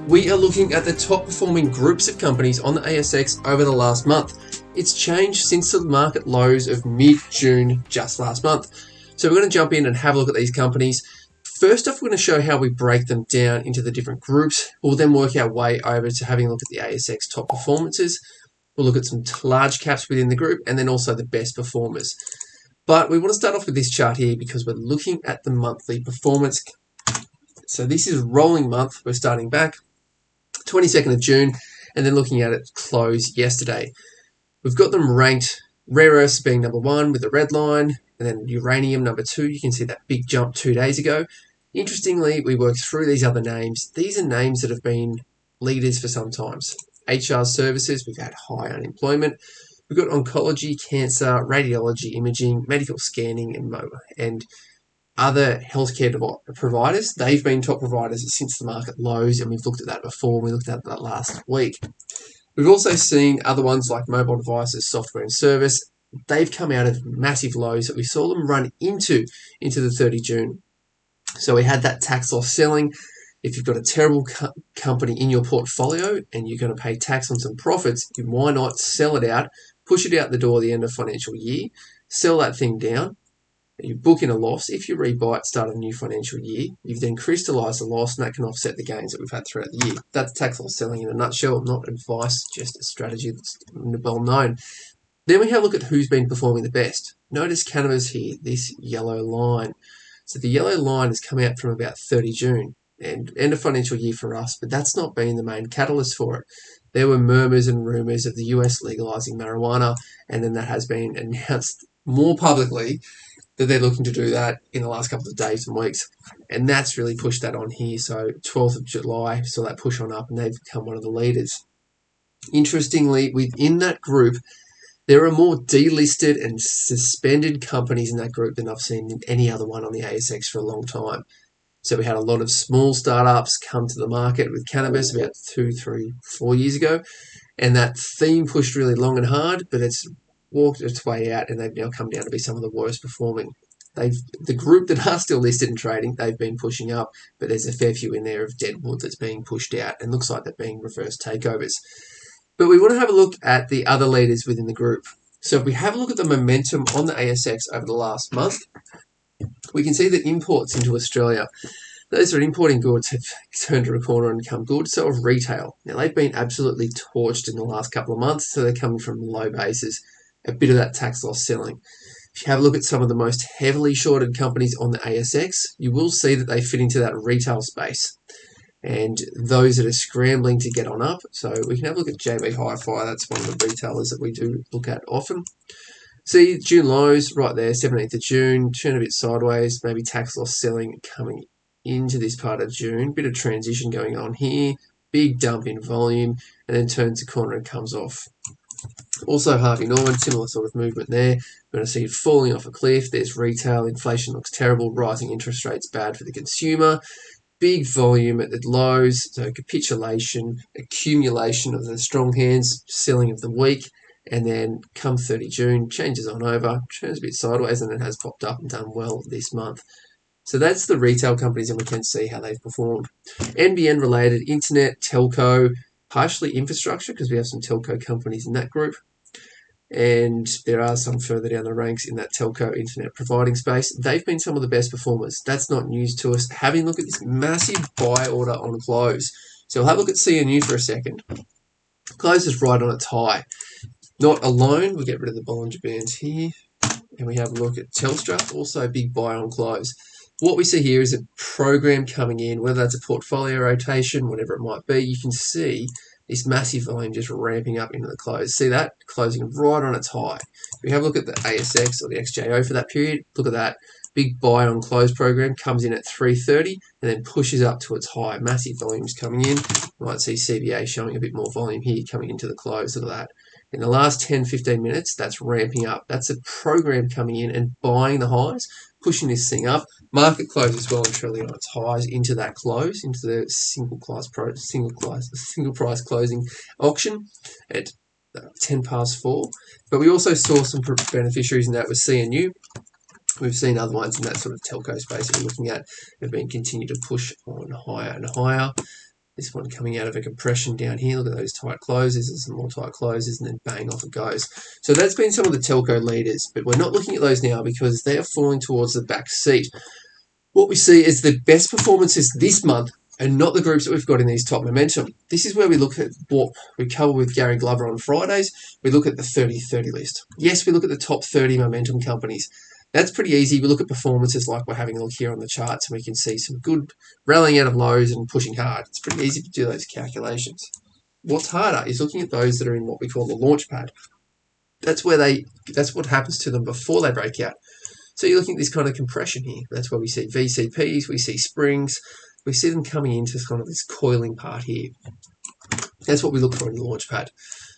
We are looking at the top performing groups of companies on the ASX over the last month. It's changed since the market lows of mid-June just last month. So we're going to jump in and have a look at these companies. First off, we're going to show how we break them down into the different groups. We'll then work our way over to having a look at the ASX top performances. We'll look at some large caps within the group and then also the best performers. But we want to start off with this chart here because we're looking at the monthly performance. So this is rolling month. We're starting back 22nd of June and then looking at it close yesterday. We've got them ranked, rare earths being number 1 with the red line, and then uranium number 2. You can see that big jump 2 days ago. Interestingly, we worked through these other names. These are names that have been leaders for some time. HR services, we've had high unemployment. We've got oncology, cancer, radiology, imaging, medical scanning, and other healthcare providers. They've been top providers since the market lows, and we've looked at that before. We looked at that last week. We've also seen other ones like mobile devices, software and service. They've come out of massive lows that we saw them run into the 30 June. So we had that tax loss selling. If you've got a terrible company in your portfolio and you're going to pay tax on some profits, why not sell it out, push it out the door at the end of financial year, sell that thing down, you book in a loss. If you rebuy at start of the new financial year, you've then crystallised the loss, and that can offset the gains that we've had throughout the year. That's tax loss selling in a nutshell, not advice, just a strategy that's well known. Then we have a look at who's been performing the best. Notice cannabis here, this yellow line. So the yellow line has come out from about 30 June and end of financial year for us, but that's not been the main catalyst for it. There were murmurs and rumours of the US legalising marijuana, and then that has been announced more publicly that they're looking to do that in the last couple of days and weeks. And that's really pushed that on here. So 12th of July, saw that push on up, and they've become one of the leaders. Interestingly, within that group, there are more delisted and suspended companies in that group than I've seen in any other one on the ASX for a long time. So we had a lot of small startups come to the market with cannabis about 2, 3, 4 years ago. And that theme pushed really long and hard, but it's walked its way out, and they've now come down to be some of the worst performing. The group that are still listed and trading, they've been pushing up, but there's a fair few in there of deadwood that's being pushed out, and looks like they're being reverse takeovers. But we want to have a look at the other leaders within the group. So if we have a look at the momentum on the ASX over the last month, we can see that imports into Australia, those that are importing goods, have turned a corner and become good. So have retail. Now, they've been absolutely torched in the last couple of months, so they're coming from low bases. A bit of that tax loss selling. If you have a look at some of the most heavily shorted companies on the ASX, you will see that they fit into that retail space. And those that are scrambling to get on up. So we can have a look at JB Hi-Fi. That's one of the retailers that we do look at often. See June lows right there, 17th of June, turn a bit sideways, maybe tax loss selling coming into this part of June. Bit of transition going on here. Big dump in volume, and then turns the corner and comes off. Also Harvey Norman, similar sort of movement there. We're going to see it falling off a cliff. There's retail, inflation looks terrible, rising interest rates bad for the consumer. Big volume at the lows, so capitulation, accumulation of the strong hands, selling of the weak, and then come 30 June, changes on over, turns a bit sideways, and it has popped up and done well this month. So that's the retail companies, and we can see how they've performed. NBN related, internet, telco, partially infrastructure, because we have some telco companies in that group. And there are some further down the ranks in that telco internet providing space. They've been some of the best performers. That's not news to us. Having a look at this massive buy order on close. So we'll have a look at CNU for a second. Close is right on its high. Not alone. We'll get rid of the Bollinger Bands here. And we have a look at Telstra. Also a big buy on close. What we see here is a program coming in, whether that's a portfolio rotation, whatever it might be. You can see this massive volume just ramping up into the close. See that? Closing right on its high. If we have a look at the ASX or the XJO for that period, look at that. Big buy on close program comes in at 330 and then pushes up to its high. Massive volumes coming in. You might see CBA showing a bit more volume here coming into the close. Look at that. In the last 10-15 minutes, that's ramping up. That's a program coming in and buying the highs, pushing this thing up. Market closes well and truly on its highs into that close, into the single price closing auction at 4:10. But we also saw some beneficiaries in that with CNU. We've seen other ones in that sort of telco space that we're looking at have been continuing to push on higher and higher. This one coming out of a compression down here. Look at those tight closes. There's some more tight closes, and then bang, off it goes. So that's been some of the telco leaders, but we're not looking at those now because they are falling towards the back seat. What we see is the best performances this month and not the groups that we've got in these top momentum. This is where we look at what we cover with Gary Glover on Fridays. We look at the 30-30 list. Yes, we look at the top 30 momentum companies. That's pretty easy. We look at performances like we're having a look here on the charts, and we can see some good rallying out of lows and pushing hard. It's pretty easy to do those calculations. What's harder is looking at those that are in what we call the launch pad. That's what happens to them before they break out. So you're looking at this kind of compression here. That's where we see VCPs, we see springs, we see them coming into kind of this coiling part here. That's what we look for in the launch pad.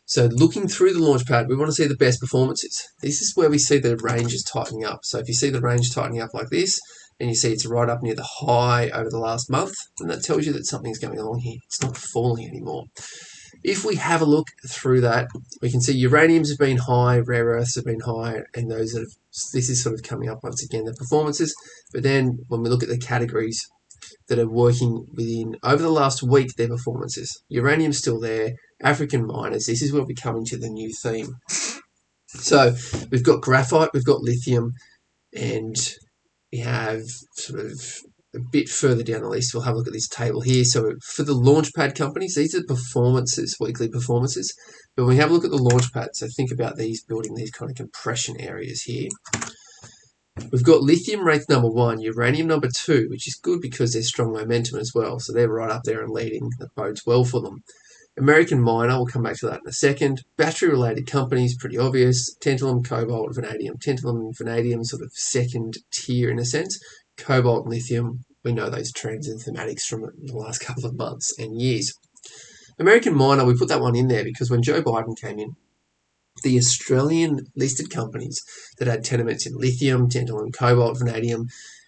So looking through the launch pad, we want to see the best performances. This is where we see the range is tightening up. So if you see the range tightening up like this, and you see it's right up near the high over the last month, then that tells you that something's going along here. It's not falling anymore. If we have a look through that, we can see uraniums have been high, rare earths have been high, and this is sort of coming up once again, the performances. But then when we look at the categories that are working within over the last week, their performances. Uranium's still there, African miners, this is where we're coming to the new theme. So we've got graphite, we've got lithium, and we have sort of a bit further down the list, we'll have a look at this table here. So for the launchpad companies, these are performances, weekly performances. But when we have a look at the launchpad, so think about these building these kind of compression areas here. We've got lithium ranked number 1, uranium number 2, which is good because there's strong momentum as well. So they're right up there and leading. That bodes well for them. American miner, we'll come back to that in a second. Battery-related companies, pretty obvious. Tantalum, cobalt, vanadium. Tantalum and vanadium, sort of second tier in a sense. Cobalt and lithium, we know those trends and thematics from the last couple of months and years. American miner, we put that one in there because when Joe Biden came in, the Australian listed companies that had tenements in lithium, tantalum, cobalt, vanadium,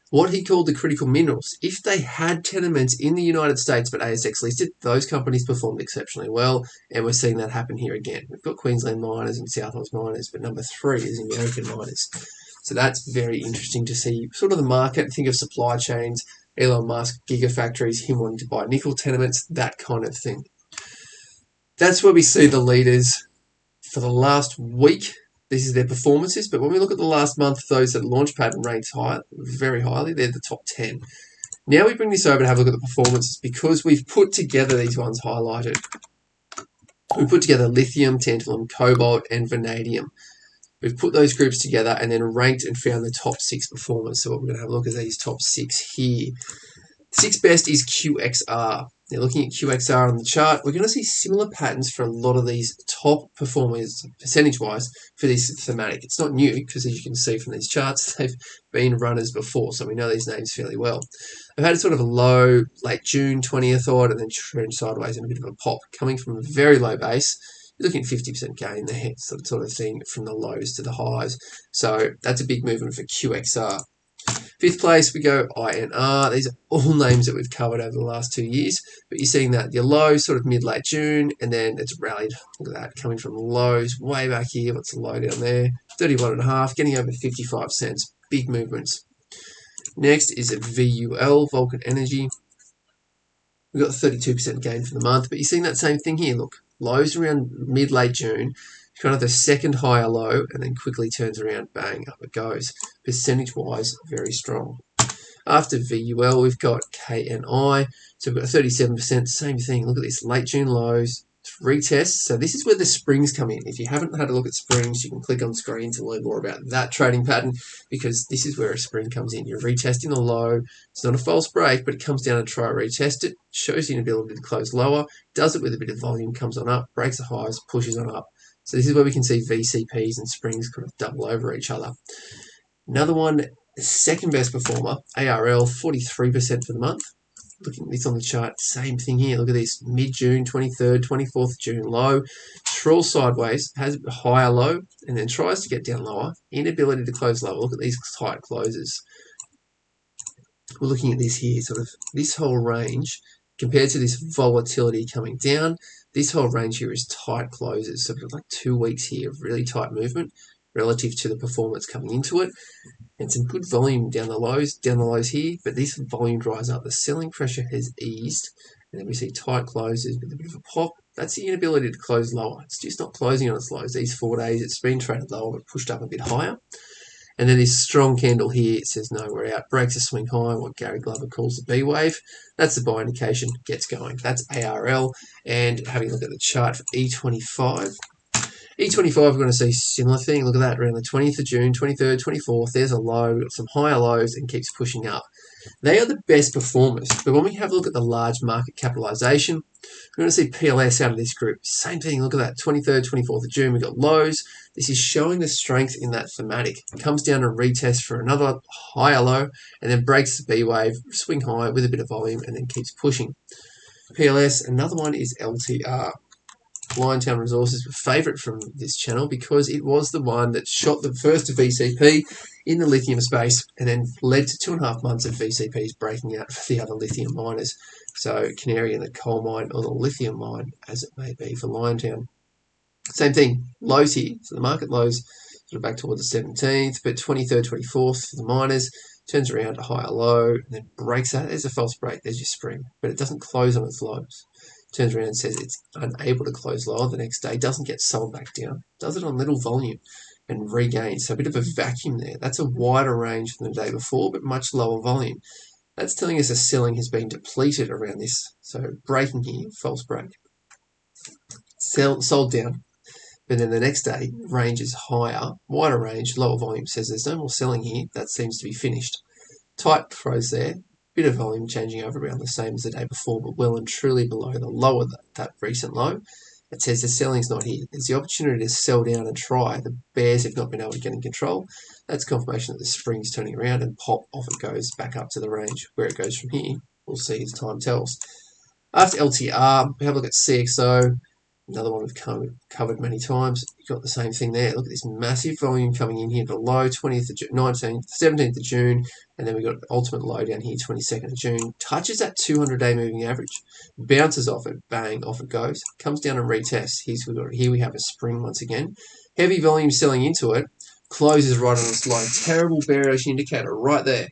what he called the critical minerals, if they had tenements in the United States but ASX listed, those companies performed exceptionally well, and we're seeing that happen here again. We've got Queensland miners and South Oz miners, but number 3 is American miners. So that's very interesting to see sort of the market, think of supply chains, Elon Musk, gigafactories, him wanting to buy nickel tenements, that kind of thing. That's where we see the leaders for the last week. This is their performances, but when we look at the last month, those that Launchpad and ranked high, very highly, they're the top 10. Now we bring this over to have a look at the performances because we've put together these ones highlighted. We put together lithium, tantalum, cobalt, and vanadium. We've put those groups together and then ranked and found the top 6 performers. So what we're going to have a look at these top 6 here. 6th best is QXR. Now looking at QXR on the chart, we're going to see similar patterns for a lot of these top performers, percentage-wise, for this thematic. It's not new because, as you can see from these charts, they've been runners before, so we know these names fairly well. I've had a sort of a low, late June 20th odd, and then trend sideways and a bit of a pop, coming from a very low base. You're looking at 50% gain there, sort of thing, from the lows to the highs. So that's a big movement for QXR. 5th place, we go Ioneer. These are all names that we've covered over the last 2 years, but you're seeing that your low sort of mid-late June, and then it's rallied. Look at that, coming from lows way back here. What's the low down there? 31.5, getting over 55 cents. Big movements. Next is a VUL, Vulcan Energy. We've got 32% gain for the month, but you're seeing that same thing here. Look, lows around mid-late June, kind of the second higher low, and then quickly turns around, bang, up it goes. Percentage-wise, very strong. After VUL, we've got KNI. So we've got 37%, same thing. Look at this, late June lows, retest. So this is where the springs come in. If you haven't had a look at springs, you can click on screen to learn more about that trading pattern, because this is where a spring comes in. You're retesting the low. It's not a false break, but it comes down and try to retest it. Shows you an ability to close lower. Does it with a bit of volume, comes on up, breaks the highs, pushes on up. So this is where we can see VCPs and springs kind of double over each other. Another one, second best performer, ARL, 43% for the month. Looking at this on the chart, same thing here. Look at this, mid-June, 23rd, 24th June low. Trawls sideways, has a higher low, and then tries to get down lower. Inability to close lower. Look at these tight closes. We're looking at this here, sort of this whole range, compared to this volatility coming down. This whole range here is tight closes. So we've got like 2 weeks here of really tight movement relative to the performance coming into it. And some good volume down the lows here, but this volume dries up. The selling pressure has eased, and then we see tight closes with a bit of a pop. That's the inability to close lower. It's just not closing on its lows. These 4 days, it's been traded lower but pushed up a bit higher. And then this strong candle here, it says no, we're out. Breaks a swing high, what Gary Glover calls the B wave. That's the buy indication, gets going. That's ARL. And having a look at the chart for E25. E25, we're going to see similar thing. Look at that, around the 20th of June, 23rd, 24th. There's a low, got some higher lows and keeps pushing up. They are the best performers. But when we have a look at the large market capitalisation, we're going to see PLS out of this group. Same thing, look at that, 23rd, 24th of June, we got lows. This is showing the strength in that thematic. It comes down and retests for another higher low and then breaks the B wave, swing high with a bit of volume and then keeps pushing. PLS, another one is LTR. Liontown Resources were favourite from this channel because it was the one that shot the first of VCP in the lithium space and then led to 2.5 months of VCPs breaking out for the other lithium miners. So canary in the coal mine or the lithium mine, as it may be for Liontown. Same thing, lows here. So the market lows sort of back towards the 17th, but 23rd, 24th for the miners, turns around to higher low and then breaks out. There's a false break, there's your spring, but it doesn't close on its lows. Turns around and says it's unable to close lower the next day, doesn't get sold back down, does it on little volume and regains. So a bit of a vacuum there. That's a wider range than the day before, but much lower volume. That's telling us the selling has been depleted around this. So breaking here, false break. Sold down. But then the next day, range is higher, wider range, lower volume, says there's no more selling here. That seems to be finished. Tight throws there. Bit of volume changing over around the same as the day before, but well and truly below the lower that recent low. It says the selling's not here. There's the opportunity to sell down and try. The bears have not been able to get in control. That's confirmation that the spring's turning around and pop off it goes back up to the range. Where it goes from here, we'll see as time tells. After LTR, we have a look at CXO. Another one we've covered many times. You've got the same thing there. Look at this massive volume coming in here to the low, 20th of June, 19th, 17th of June, and then we've got the ultimate low down here, 22nd of June. Touches that 200-day moving average, bounces off it, bang, off it goes. Comes down and retests. Here we have a spring once again. Heavy volume selling into it, closes right on its low. Terrible bearish indicator right there.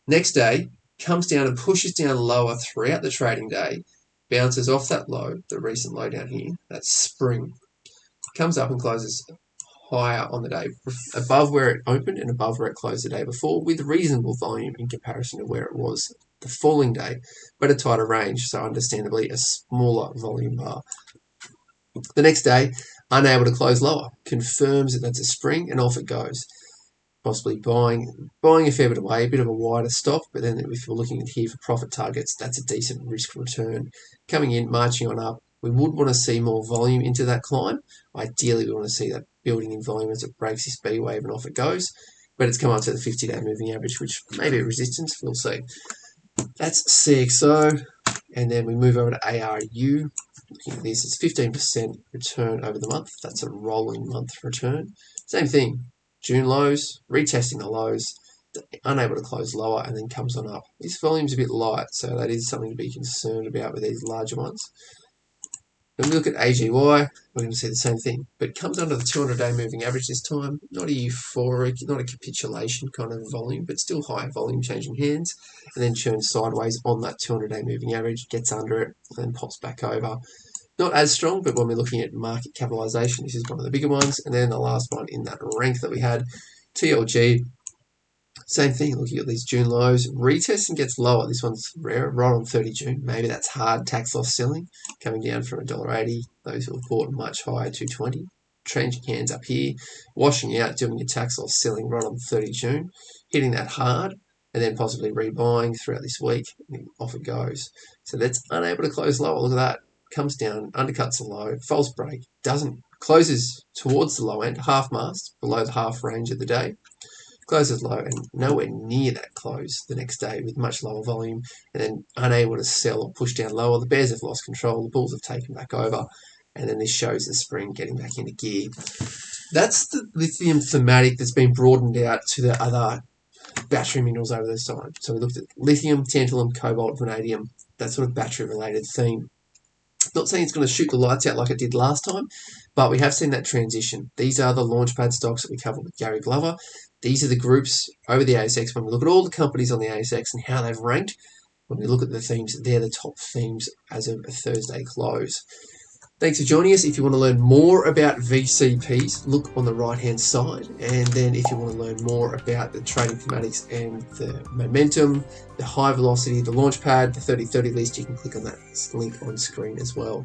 Next day, comes down and pushes down lower throughout the trading day. Bounces off that low, the recent low down here, that spring, comes up and closes higher on the day, above where it opened and above where it closed the day before, with reasonable volume in comparison to where it was the falling day, but a tighter range, so understandably a smaller volume bar. The next day, unable to close lower, confirms that that's a spring and off it goes. Possibly buying a fair bit away, a bit of a wider stop, but then if we're looking at here for profit targets, that's a decent risk return. Coming in, marching on up, we would want to see more volume into that climb. Ideally, we want to see that building in volume as it breaks this B wave and off it goes, but it's come up to the 50-day moving average, which may be a resistance, we'll see. That's CXO, and then we move over to ARU. Looking at this, it's 15% return over the month. That's a rolling month return. Same thing. June lows, retesting the lows, unable to close lower, and then comes on up. This volume's a bit light, so that is something to be concerned about with these larger ones. When we look at AGY, we're going to see the same thing, but it comes under the 200-day moving average this time. Not a euphoric, not a capitulation kind of volume, but still high volume changing hands, and then churns sideways on that 200-day moving average, gets under it, and then pops back over. Not as strong, but when we're looking at market capitalisation, this is one of the bigger ones. And then the last one in that rank that we had, TLG, same thing, looking at these June lows, retests and gets lower. This one's rare, right on 30 June. Maybe that's hard tax loss selling, coming down from $1.80. Those who have bought much higher, $2.20. Changing hands up here, washing out, doing your tax loss selling right on 30 June, hitting that hard, and then possibly rebuying throughout this week, and off it goes. So that's unable to close lower. Look at that. Comes down, undercuts the low, false break, closes towards the low end, half mast, below the half range of the day, closes low and nowhere near that close the next day with much lower volume, and then unable to sell or push down lower. The bears have lost control, the bulls have taken back over, and then this shows the spring getting back into gear. That's the lithium thematic that's been broadened out to the other battery minerals over this time. So we looked at lithium, tantalum, cobalt, vanadium, that sort of battery related theme. Not saying it's going to shoot the lights out like it did last time, but we have seen that transition. These are the launchpad stocks that we covered with Gary Glover. These are the groups over the ASX. When we look at all the companies on the ASX and how they've ranked, when we look at the themes, they're the top themes as of a Thursday close. Thanks for joining us. If you want to learn more about VCPs, look on the right-hand side. And then if you want to learn more about the trading thematics and the momentum, the high velocity, the launch pad, the 30/30 list, you can click on that link on screen as well.